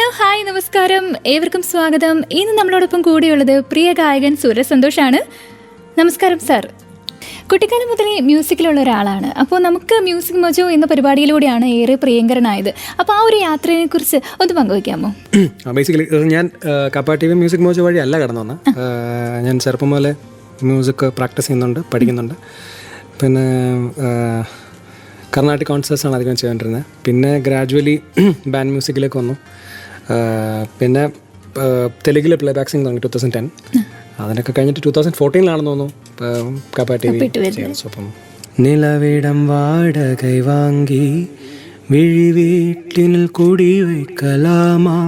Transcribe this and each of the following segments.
Hello hi നമസ്കാരം, ഏവർക്കും സ്വാഗതം. ഇന്ന് നമ്മളോടൊപ്പം കൂടിയുള്ളത് പ്രിയ ഗായകൻ സൂരജ് സന്തോഷാണ്. നമസ്കാരം സാർ. കുട്ടിക്കാലം മുതലേ മ്യൂസിക്കിലുള്ള ഒരാളാണ്. അപ്പോൾ നമുക്ക് മ്യൂസിക് മൊജോ എന്ന പരിപാടിയിലൂടെയാണ് ഏറെ പ്രിയങ്കരനായത്. അപ്പോൾ ആ ഒരു യാത്രയെക്കുറിച്ച് ഒന്ന് പങ്കുവയ്ക്കാമോ? ബേസിക്കലി ഞാൻ കപ്പ ടി വി മ്യൂസിക് മൊജോ വഴി അല്ല കടന്നു വന്നത്. ഞാൻ ചെറുപ്പം മുതലേ മ്യൂസിക് പ്രാക്ടീസ് ചെയ്യുന്നുണ്ട്, പഠിക്കുന്നുണ്ട്. പിന്നെ കർണാട്ടിക് കോൺസേർട്സാണ് അധികം ചെയ്തുകൊണ്ടിരുന്നത്. പിന്നെ ഗ്രാജുവലി ബാൻഡ് മ്യൂസിക്കിലേക്ക് വന്നു. പിന്നെ തെലുങ്കിൽ പ്ലേ ബാക്ക് സിംഗ് തുടങ്ങി 2010. അതിനൊക്കെ കഴിഞ്ഞിട്ട് 2014 തോന്നുന്നു കപ്പ ടി വി അപ്പം നിലവിടം വാടകை വാങ്ങി വിഴി വീട്ടിനിൽ കുടി வைக்கலாமா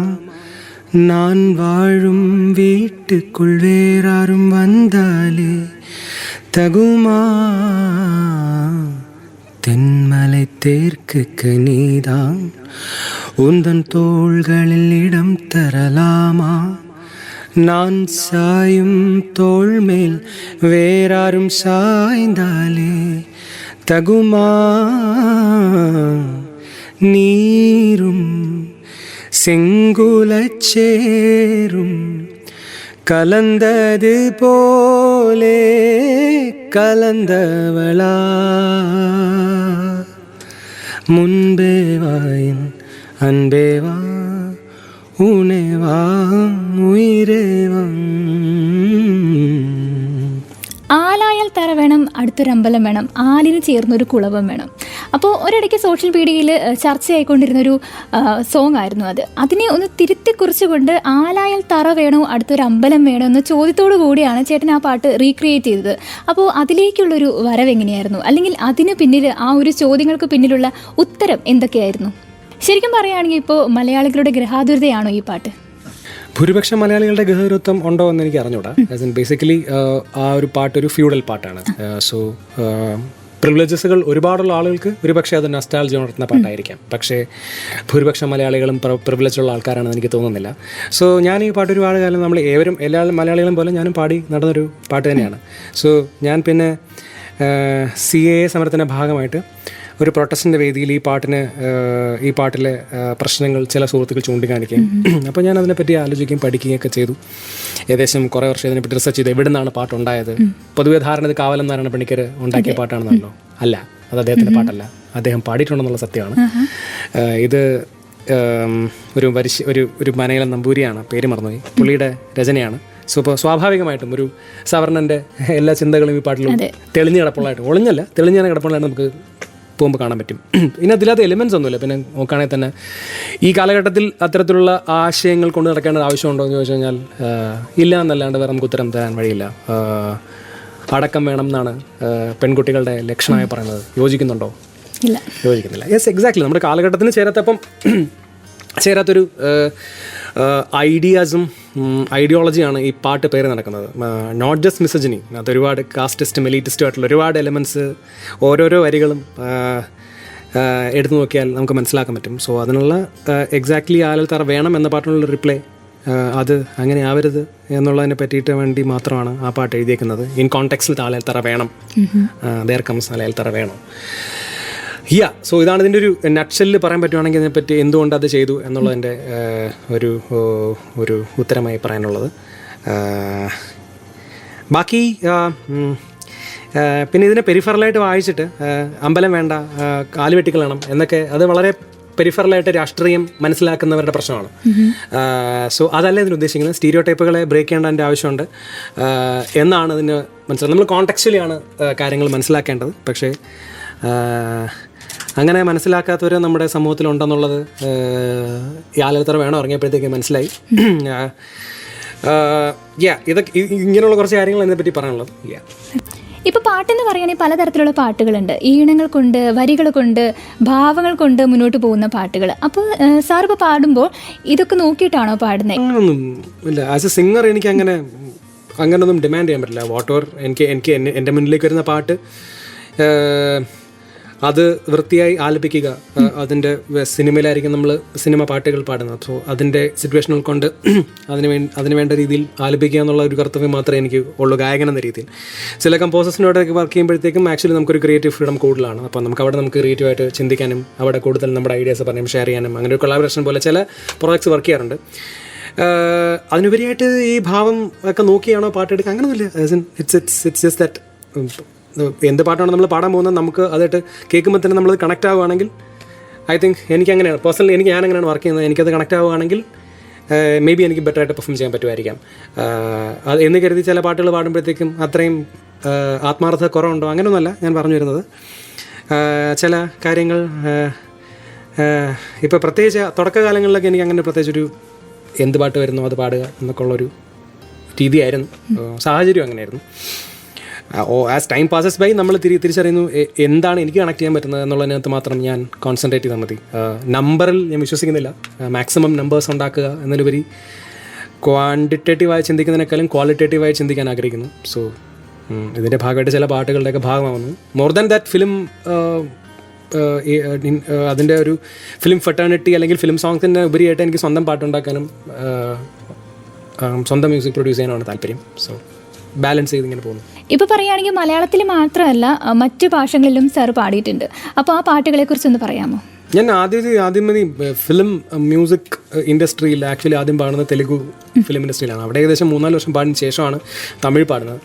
நான் வாழும் வீட்டுக்குள் வேறாரும் வந்தாலே தகுமா தென்மலை தேர்க்கு நீதான் உந்தன் தோள்களில் இடம் தரலாமா நான் சாயும் தோள் மேல் வேறாரும் சாய்ந்தாலே தகுமா நீரும் செங்குலச்சேரும் கலந்தது போலே கலந்தவளா முன்பே வாயின் அன்பேவா ഉണേവാ ഉയരേവാ. ആലായാൽ തറ വേണം, അടുത്തൊരമ്പലം വേണം, ആലിന് ചേർന്നൊരു കുളവും വേണം. അപ്പോൾ ഒരിടയ്ക്ക് സോഷ്യൽ മീഡിയയിൽ ചർച്ചയായിക്കൊണ്ടിരുന്നൊരു സോങ് ആയിരുന്നു അത്. അതിനെ ഒന്ന് തിരുത്തി കുറിച്ചുകൊണ്ട് ആലായാൽ തറ വേണോ അടുത്തൊരു അമ്പലം വേണോ എന്ന ചോദ്യത്തോടു കൂടിയാണ് ചേട്ടൻ ആ പാട്ട് റീക്രിയേറ്റ് ചെയ്തത്. അപ്പോൾ അതിലേക്കുള്ളൊരു വരവെങ്ങനെയായിരുന്നു, അല്ലെങ്കിൽ അതിന് പിന്നിൽ ആ ഒരു ചോദ്യങ്ങൾക്ക് പിന്നിലുള്ള ഉത്തരം എന്തൊക്കെയായിരുന്നു? ശരിക്കും പറയുകയാണെങ്കിൽ ഇപ്പോൾ മലയാളികളുടെ ഗ്രഹാതുരതയാണോ ഈ പാട്ട്? ഭൂരിപക്ഷം മലയാളികളുടെ ഗൃഹവിരുദ്ധം ഉണ്ടോ എന്ന് എനിക്ക് അറിഞ്ഞൂടാ. ബേസിക്കലി ആ ഒരു പാട്ട് ഒരു ഫ്യൂഡൽ പാട്ടാണ്. സോ പ്രിവിലേജസുകൾ ഒരുപാടുള്ള ആളുകൾക്ക് ഒരുപക്ഷെ അത് നൊസ്റ്റാൾജിയ ഉണർത്തുന്ന പാട്ടായിരിക്കാം. പക്ഷേ ഭൂരിപക്ഷം മലയാളികളും പ്രിവിലേജുള്ള ആൾക്കാരാണെന്ന് എനിക്ക് തോന്നുന്നില്ല. സോ ഞാൻ ഈ പാട്ട് ഒരുപാട് കാലം നമ്മൾ എല്ലാ മലയാളികളും പോലെ ഞാനും പാടി നടന്നൊരു പാട്ട് തന്നെയാണ്. സോ ഞാൻ പിന്നെ CAA സമരത്തിൻ്റെ ഭാഗമായിട്ട് ഒരു പ്രൊട്ടസ്റ്റിൻ്റെ വേദിയിൽ ഈ പാട്ടിലെ പ്രശ്നങ്ങൾ ചില സുഹൃത്തുക്കൾ ചൂണ്ടിക്കാണിക്കുകയും അപ്പോൾ ഞാൻ അതിനെപ്പറ്റി ആലോചിക്കുകയും പഠിക്കുകയൊക്കെ ചെയ്തു. ഏകദേശം കുറേ വർഷം ഇതിനെപ്പറ്റി റിസർച്ച് ചെയ്ത് എവിടെ നിന്നാണ് പാട്ടുണ്ടായത്. പൊതുവെ ധാരണ ഇത് കാവലം നാരായണ പണിക്കർ ഉണ്ടാക്കിയ പാട്ടാണെന്നല്ലോ. അല്ല, അത് അദ്ദേഹത്തിൻ്റെ പാട്ടല്ല, അദ്ദേഹം പാടിയിട്ടുണ്ടെന്നുള്ള സത്യമാണ്. ഇത് ഒരു മനയിലെ നമ്പൂരിയാണ്, പേര് മറന്നുപോയി, പുള്ളിയുടെ രചനയാണ്. സോ ഇപ്പോൾ സ്വാഭാവികമായിട്ടും ഒരു സവർണൻ്റെ എല്ലാ ചിന്തകളും ഈ പാട്ടിലും തെളിഞ്ഞ് കിടപ്പുള്ളതായിട്ട്, തെളിഞ്ഞാണ് കിടപ്പുള്ളതായിട്ട് നമുക്ക് പോകുമ്പോൾ കാണാൻ പറ്റും. പിന്നെ അതിലകത്ത് എലിമെൻറ്റ്സ് ഒന്നുമില്ല. പിന്നെ നോക്കുകയാണെങ്കിൽ തന്നെ ഈ കാലഘട്ടത്തിൽ അത്തരത്തിലുള്ള ആശയങ്ങൾ കൊണ്ട് നടക്കേണ്ട ആവശ്യമുണ്ടോ എന്ന് ചോദിച്ചു കഴിഞ്ഞാൽ ഇല്ല എന്നല്ലാണ്ട് വേറെ നമുക്ക് ഉത്തരം തരാൻ വഴിയില്ല. അടക്കം വേണം എന്നാണ് പെൺകുട്ടികളുടെ ലക്ഷണമായി പറയുന്നത്. യോജിക്കുന്നുണ്ടോ? ഇല്ല, യോജിക്കുന്നില്ല. Yes, exactly. നമ്മുടെ കാലഘട്ടത്തിന് ചേരാത്തൊരു ഐഡിയോളജിയാണ് ഈ പാട്ട് പേര് നടക്കുന്നത്. നോട്ട് ജസ്റ്റ് മിസജിനി, അത് ഒരുപാട് കാസ്റ്റിസ്റ്റും എലീറ്റിസ്റ്റും ആയിട്ടുള്ള ഒരുപാട് എലമെൻറ്റ്സ് ഓരോരോ വരികളും എടുത്തു നോക്കിയാൽ നമുക്ക് മനസ്സിലാക്കാൻ പറ്റും. സോ അതിനുള്ള എക്സാക്ട്ലി ആലാൽ തറ വേണം എന്ന പാട്ടിനുള്ള റിപ്ലൈ അത് അങ്ങനെ ആവരുത് എന്നുള്ളതിനെ പറ്റിയിട്ട് വേണ്ടി മാത്രമാണ് ആ പാട്ട് എഴുതിയേക്കുന്നത്. ഇൻ കോണ്ടെക്സ്റ്റിൽ ആലാൽ തറ വേണം, ദേർ കംസ് ആലാൽ തറ വേണം. സോ ഇതാണ് ഇതിൻ്റെ ഒരു നട്ട്ഷെല്ലിൽ പറയാൻ പറ്റുവാണെങ്കിൽ ഇതിനെപ്പറ്റി എന്തുകൊണ്ട് അത് ചെയ്തു എന്നുള്ളതിൻ്റെ ഒരു ഉത്തരമായി പറയാനുള്ളത്. ബാക്കി പിന്നെ ഇതിനെ പെരിഫറലായിട്ട് വായിച്ചിട്ട് അമ്പലം വേണ്ട, കാലുവെട്ടികൾ വേണം എന്നൊക്കെ, അത് വളരെ പെരിഫറലായിട്ട് രാഷ്ട്രീയം മനസ്സിലാക്കുന്നവരുടെ പ്രശ്നമാണ്. സോ അതല്ല ഇതിന് ഉദ്ദേശിക്കുന്നത്. സ്റ്റീരിയോ ടൈപ്പുകളെ ബ്രേക്ക് ചെയ്യേണ്ടതിൻ്റെ ആവശ്യമുണ്ട് എന്നാണ് ഇതിന് മനസ്സിലാക്കുന്നത്. നമ്മൾ കോണ്ടെക്സ്ച്വലിയാണ് കാര്യങ്ങൾ മനസ്സിലാക്കേണ്ടത്. പക്ഷേ അങ്ങനെ മനസ്സിലാക്കാത്തവർ നമ്മുടെ സമൂഹത്തിലുണ്ടെന്നുള്ളത് യാലത്തറ വേണം ഇറങ്ങിയപ്പോഴത്തേക്ക് മനസ്സിലായി. ഇതൊക്കെ ഇങ്ങനെയുള്ള കുറച്ച് കാര്യങ്ങൾ അതിനെപ്പറ്റി പറയാനുള്ളത്. ഇപ്പോൾ പാട്ടെന്ന് പറയുകയാണെങ്കിൽ പലതരത്തിലുള്ള പാട്ടുകളുണ്ട്. ഈണങ്ങൾ കൊണ്ട്, വരികൾ കൊണ്ട്, ഭാവങ്ങൾ കൊണ്ട് മുന്നോട്ട് പോകുന്ന പാട്ടുകൾ. അപ്പോൾ സാർ ഇപ്പോൾ പാടുമ്പോൾ ഇതൊക്കെ നോക്കിയിട്ടാണോ പാടുന്നത്? അങ്ങനൊന്നും ഇല്ല. ആസ് എ സിംഗർ എനിക്ക് അങ്ങനൊന്നും ഡിമാൻഡ് ചെയ്യാൻ പറ്റില്ല. വാട്ട് എവർ എനിക്ക് എൻ്റെ മുന്നിലേക്ക് വരുന്ന പാട്ട് അത് വൃത്തിയായി ആലപിക്കുക. അതിൻ്റെ സിനിമയിലായിരിക്കും നമ്മൾ സിനിമ പാട്ടുകൾ പാടുന്നത്. സോ അതിൻ്റെ സിറ്റുവേഷനുകൾ കൊണ്ട് അതിന് വേണ്ട രീതിയിൽ ആലപിക്കുക എന്നുള്ള ഒരു കർത്തവ്യം മാത്രമേ എനിക്ക് ഉള്ളൂ ഗായകൻ എന്ന രീതിയിൽ. ചില കമ്പോസേഴ്സിനോടൊക്കെ വർക്ക് ചെയ്യുമ്പോഴത്തേക്കും ആക്ച്വലി നമുക്കൊരു ക്രിയേറ്റീവ് ഫ്രീഡം കൂടുതലാണ്. അപ്പോൾ നമുക്ക് ക്രിയേറ്റീവായിട്ട് ചിന്തിക്കാനും അവിടെ കൂടുതൽ നമ്മുടെ ഐഡിയാസ് പറയാനും ഷെയർ ചെയ്യാനും അങ്ങനെ ഒരു കൊളാബറേഷൻ പോലെ ചില പ്രോജക്ട്സ് വർക്ക് ചെയ്യാറുണ്ട്. അതിനുപരിയായിട്ട് ഈ ഭാവം ഒക്കെ നോക്കിയാണോ പാട്ടെടുക്കുക അങ്ങനെയൊന്നുമില്ല. ഇറ്റ്സ് ജസ്റ്റ് ദാറ്റ് എന്ത് പാട്ടാണ് നമ്മൾ പാടാൻ പോകുന്നത് നമുക്ക് അതായിട്ട് കേൾക്കുമ്പോൾ തന്നെ നമ്മളത് കണക്റ്റ് ആവുകയാണെങ്കിൽ ഐ തിങ്ക് എനിക്ക് അങ്ങനെയാണ് പേഴ്സണലി ഞാൻ അങ്ങനെയാണ് വർക്ക് ചെയ്യുന്നത്. എനിക്കത് കണക്റ്റ് ആവുകയാണെങ്കിൽ മേ ബി എനിക്ക് ബെറ്ററായിട്ട് പെർഫോം ചെയ്യാൻ പറ്റുമായിരിക്കാം. അത് എന്ന് കരുതി ചില പാട്ടുകൾ പാടുമ്പോഴത്തേക്കും അത്രയും ആത്മാർത്ഥത കുറവുണ്ടോ അങ്ങനെയൊന്നുമല്ല ഞാൻ പറഞ്ഞു വരുന്നത്. ചില കാര്യങ്ങൾ ഇപ്പോൾ പ്രത്യേകിച്ച് തുടക്കകാലങ്ങളിലൊക്കെ എനിക്ക് അങ്ങനെ പ്രത്യേകിച്ചൊരു എന്ത് പാട്ട് വരുന്നു അത് പാടുക എന്നൊക്കെ ഉള്ളൊരു രീതിയായിരുന്നു. സാഹചര്യം അങ്ങനെയായിരുന്നു. ആസ് ടൈം പാസസ് ബൈ നമ്മൾ തിരിച്ചറിയുന്നു എന്താണ് എനിക്ക് കണക്ട് ചെയ്യാൻ പറ്റുന്നത് എന്നുള്ളതിനകത്ത് മാത്രം ഞാൻ കോൺസെൻട്രേറ്റ് ചെയ്താൽ മതി. നമ്പറിൽ ഞാൻ വിശ്വസിക്കുന്നില്ല. മാക്സിമം നമ്പേഴ്സ് ഉണ്ടാക്കുക എന്നതിലുപരി ക്വാണ്ടിറ്റേറ്റീവായി ചിന്തിക്കുന്നതിനേക്കാളും ക്വാളിറ്റേറ്റീവായി ചിന്തിക്കാൻ ആഗ്രഹിക്കുന്നു. സോ ഇതിൻ്റെ ഭാഗമായിട്ട് ചില പാട്ടുകളുടെയൊക്കെ ഭാഗമാവുന്നു. മോർ ദാൻ ദാറ്റ് ഫിലിം അതിൻ്റെ ഒരു ഫിലിം ഫെറ്റേണിറ്റി അല്ലെങ്കിൽ ഫിലിം സോങ്സിൻ്റെ ഉപരിയായിട്ട് എനിക്ക് സ്വന്തം പാട്ടുണ്ടാക്കാനും സ്വന്തം മ്യൂസിക് പ്രൊഡ്യൂസ് ചെയ്യാനാണ് താല്പര്യം. സോ ബാലൻസ് ചെയ്ത് ഇങ്ങനെ പോകുന്നു. ഇപ്പോൾ പറയുകയാണെങ്കിൽ മലയാളത്തിൽ മാത്രമല്ല മറ്റു ഭാഷകളിലും സാർ പാടിയിട്ടുണ്ട്. അപ്പോൾ ആ പാട്ടുകളെ കുറിച്ചൊന്ന് പറയാമോ? ഞാൻ ആദ്യമേ ഫിലിം മ്യൂസിക് ഇൻഡസ്ട്രിയിൽ ആക്ച്വലി ആദ്യം പാടുന്നത് തെലുഗു ഫിലിം ഇൻഡസ്ട്രിയിലാണ്. അവിടെ ഏകദേശം 3-4 വർഷം പാടിന് ശേഷമാണ് തമിഴ് പാടുന്നത്.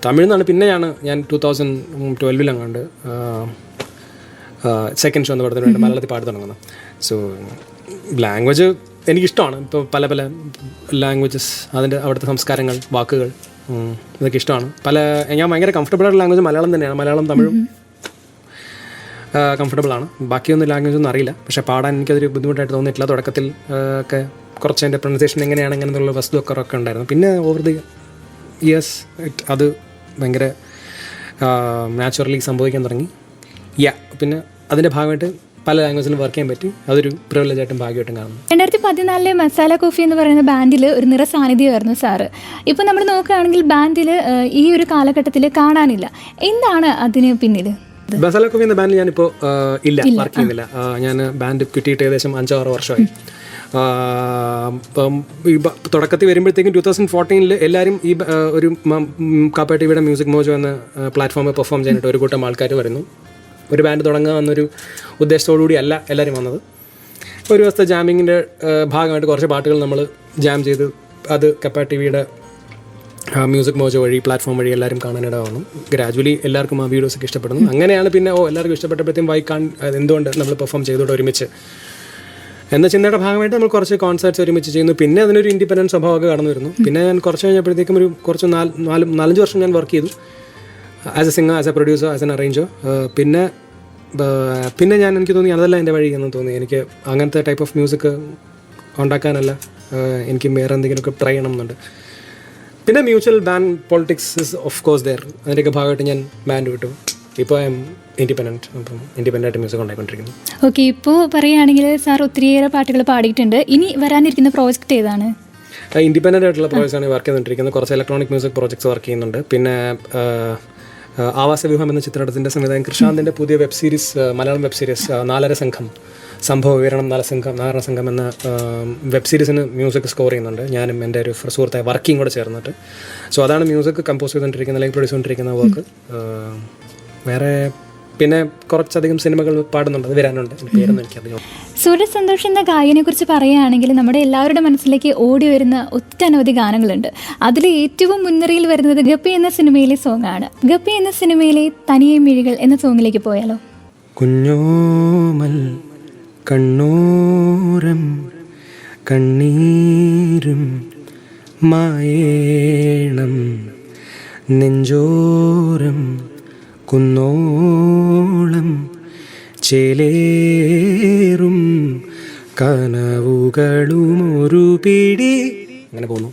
തമിഴിൽ നിന്നാണ് പിന്നെയാണ് ഞാൻ 2012 സെക്കൻഡ് ഷോ എന്ന് പറഞ്ഞതിന് വേണ്ടി മലയാളത്തിൽ പാടി തുടങ്ങുന്നത്. സോ ലാംഗ്വേജ് എനിക്കിഷ്ടമാണ്. ഇപ്പോൾ പല ലാംഗ്വേജസ് അവിടുത്തെ സംസ്കാരങ്ങൾ വാക്കുകൾ ഇതൊക്കെ ഇഷ്ടമാണ്. ഞാൻ ഭയങ്കര കംഫർട്ടബിൾ ആയിട്ടുള്ള ലാംഗ്വേജ് മലയാളം തന്നെയാണ്. മലയാളം തമിഴും കംഫർട്ടബിളാണ്. ബാക്കിയൊന്നും ലാംഗ്വേജ് ഒന്നും അറിയില്ല. പക്ഷേ പാടാൻ എനിക്കതൊരു ബുദ്ധിമുട്ടായിട്ട് തോന്നിയിട്ടില്ല. തുടക്കത്തിൽ ഒക്കെ കുറച്ച് എൻ്റെ പ്രൊണൗൺസിയേഷൻ എങ്ങനെയാണ് അങ്ങനെയുള്ള വസ്തുവൊക്കെ ഉണ്ടായിരുന്നു. പിന്നെ ഓവർ ദി ഇയേഴ്സ് അത് ഭയങ്കര നാച്ചുറലി സംഭവിക്കാൻ തുടങ്ങി. പിന്നെ അതിൻ്റെ ഭാഗമായിട്ട് പല ലാംഗ്വേജിലും വർക്ക് ചെയ്യാൻ പറ്റി. അതൊരു പ്രിവിലേജായിട്ടും ഭാഗ്യമായിട്ടും കാണുന്നു. 2014 മസാല കോഫി എന്ന് പറയുന്ന ബാൻഡിൽ ഒരു നിറ സാന്നിധ്യമായിരുന്നു സാറ്. ഇപ്പോൾ നമ്മൾ നോക്കുകയാണെങ്കിൽ ബാൻഡിൽ ഈ ഒരു കാലഘട്ടത്തിൽ കാണാനില്ല. എന്താണ് അതിന് പിന്നിൽ? മസാല കോഫി എന്ന ബാൻഡിൽ ഞാനിപ്പോൾ ഇല്ല, വർക്ക് ചെയ്യുന്നില്ല. ഞാൻ ബാൻഡ് കിട്ടിയിട്ട് ഏകദേശം 5-6 വർഷമായി. തുടക്കത്തിൽ വരുമ്പോഴത്തേക്കും 2014 എല്ലാവരും ഈ ഒരു കാപ്പ ടിവിയുടെ മ്യൂസിക് മോജോ എന്ന പ്ലാറ്റ്ഫോമിൽ പെർഫോം ചെയ്യാനായിട്ട് ഒരു കൂട്ടം ആൾക്കാർ വരുന്നു. ഒരു ബാൻഡ് തുടങ്ങുക എന്നൊരു ഉദ്ദേശത്തോടുകൂടി അല്ല എല്ലാവരും വന്നത്. ഒരു ദിവസത്തെ ജാമിങ്ങിൻ്റെ ഭാഗമായിട്ട് കുറച്ച് പാട്ടുകൾ നമ്മൾ ജാം ചെയ്ത് അത് കപ്പ ടിവിയുടെ മ്യൂസിക് മോജോ വഴി പ്ലാറ്റ്ഫോം വഴി എല്ലാവരും കാണാനിട വന്നു. ഗ്രാജുവലി എല്ലാവർക്കും ആ വീഡിയോസൊക്കെ ഇഷ്ടപ്പെടുന്നു. അങ്ങനെയാണ് പിന്നെ എല്ലാവർക്കും ഇഷ്ടപ്പെട്ടപ്പോഴത്തേക്കും എന്തുകൊണ്ട് നമ്മൾ പെർഫോം ചെയ്തോടെ ഒരുമിച്ച് എന്ന ചിന്തയുടെ ഭാഗമായിട്ട് നമ്മൾ കുറച്ച് കോൺസേർട്ട്സ് ഒരുമിച്ച് ചെയ്യുന്നു. പിന്നെ അതിനൊരു ഇൻഡിപെൻഡൻറ്റ് സ്വഭാവമൊക്കെ കടന്നു വരുന്നു. പിന്നെ ഞാൻ കുറച്ച് കഴിഞ്ഞപ്പോഴത്തേക്കും ഒരു കുറച്ച് 4-5 വർഷം ഞാൻ വർക്ക് ചെയ്തു as A singer, as A producer, as an arranger. പിന്നെ എനിക്ക് തോന്നി അതല്ല എൻ്റെ വഴി എന്ന് തോന്നി. എനിക്ക് അങ്ങനത്തെ ടൈപ്പ് ഓഫ് മ്യൂസിക് ഉണ്ടാക്കാനല്ല, എനിക്ക് വേറെ എന്തെങ്കിലുമൊക്കെ ട്രൈ ചെയ്യണം എന്നുണ്ട്. പിന്നെ mutual fund politics is of course there. അതിൻ്റെയൊക്കെ ഭാഗമായിട്ട് ഞാൻ ബാൻഡ് വിട്ടു. ഇപ്പോൾ ഐ എം ഇൻഡിപെൻഡൻറ്റ്. അപ്പം ഇൻഡിപെൻഡൻ്റായിട്ട് മ്യൂസിക് ഉണ്ടായിക്കൊണ്ടിരിക്കുന്നു. ഓക്കെ, ഇപ്പോൾ പറയുകയാണെങ്കിൽ സാർ ഒത്തിരിയേറെ പാട്ടുകൾ പാടിയിട്ടുണ്ട്. ഇനി വരാനിരിക്കുന്ന പ്രോജക്റ്റ് ഏതാണ്? ഇൻഡിപെൻഡൻ്റ് ആയിട്ടുള്ള പ്രോജക്ട്സാണ് വർക്ക് ചെയ്തുകൊണ്ടിരിക്കുന്നത്. കുറച്ച് ഇലക്ട്രോണിക് മ്യൂസിക് പ്രോജക്ട്സ് വർക്ക് ചെയ്യുന്നുണ്ട്. പിന്നെ ആവാസവ്യൂഹം എന്ന ചിത്രത്തിൻ്റെ സംവിധായകൻ കൃഷാന്തിൻ്റെ പുതിയ web series, Malayalam web series 4 സംഘം സംഭവ വിവരണം 4 സംഘം എന്ന വെബ് സീരീസിന് മ്യൂസിക് സ്കോർ ചെയ്യുന്നുണ്ട്. ഞാനും എൻ്റെ ഒരു സുഹൃത്തായ വർക്കിംഗ് കൂടെ ചേർന്നിട്ട്. സോ അതാണ് മ്യൂസിക് കമ്പോസ് ചെയ്തുകൊണ്ടിരിക്കുന്നത് അല്ലെങ്കിൽ പ്രൊഡ്യൂസ് ചെയ്തുകൊണ്ടിരിക്കുന്ന വർക്ക്. വേറെ പിന്നെ കുറച്ചധികം സിനിമകൾ പാടുന്നുണ്ട്, അത് വരാനുണ്ട്. പേരൊന്നും എനിക്കറിയാം. സൂര്യ സന്തോഷ് എന്ന ഗായകനെ കുറിച്ച് പറയുകയാണെങ്കിൽ നമ്മുടെ എല്ലാവരുടെ മനസ്സിലേക്ക് ഓടി വരുന്ന ഒട്ടനവധി ഗാനങ്ങളുണ്ട്. അതിൽ ഏറ്റവും മുൻനിരയിൽ വരുന്നത് ഗപ്പി എന്ന സിനിമയിലെ സോങ്ങാണ്. ഗപ്പി എന്ന സിനിമയിലെ തനിയെ മിഴികൾ എന്ന സോങ്ങിലേക്ക് പോയാലോ? കുഞ്ഞോമൽ കണ്ണൂരം കണ്ണീരും മായേണം നെഞ്ചോരം കുന്നോളം ചേലേറും കനവുകളും ഒരു പിടി. അങ്ങനെ പോകുന്നു.